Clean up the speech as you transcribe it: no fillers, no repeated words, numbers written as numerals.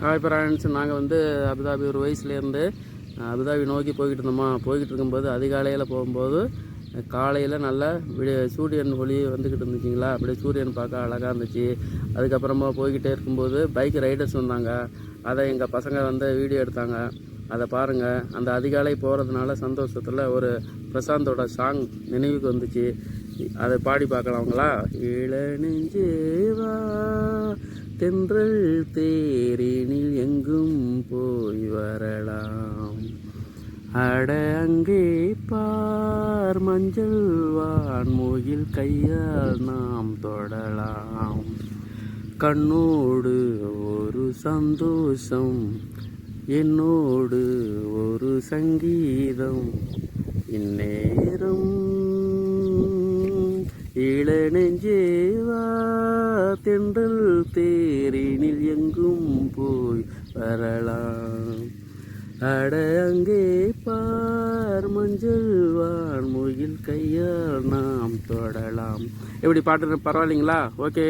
Hi friends, நாங்கள் வந்து Abu Dhabi ஒரு வயசுலேருந்து அபுதாபி நோக்கி போய்கிட்டு இருந்தோமா. போய்கிட்டு இருக்கும்போது அதிகாலையில் போகும்போது காலையில் நல்லா சூரியன் ஒளி வந்துக்கிட்டு இருந்துச்சிங்களா. அப்படியே சூரியன் பார்க்க அழகாக இருந்துச்சு. அதுக்கப்புறமா போய்கிட்டே இருக்கும்போது பைக் ரைடர்ஸ் வந்தாங்க. அதை எங்கள் பசங்க வந்து வீடியோ எடுத்தாங்க. அதை பாருங்கள். அந்த அதிகாலை போகிறதுனால சந்தோஷத்தில் ஒரு பிரசாந்தோட சாங் நினைவுக்கு வந்துச்சு. அதை பாடி பார்க்கலாங்களா? இளநெஞ்சேவா தென்றல் தேரினில் எங்கும் போய் வரலாம். அட அங்கே பார் மஞ்சள் வான்முகில் கையால் நாம் தொடலாம். கண்ணோடு ஒரு சந்தோஷம், என்னோடு ஒரு சங்கீதம். இந்நேரம் இளநெஞ்சேவா தென்றல் தேரினில் எங்கும் போய் வரலாம். அட அங்கே பார் மஞ்சள் வான்முகில் கையால் நாம் தொடலாம். எப்படி பாட்டு பரவாயில்லைங்களா? ஓகே.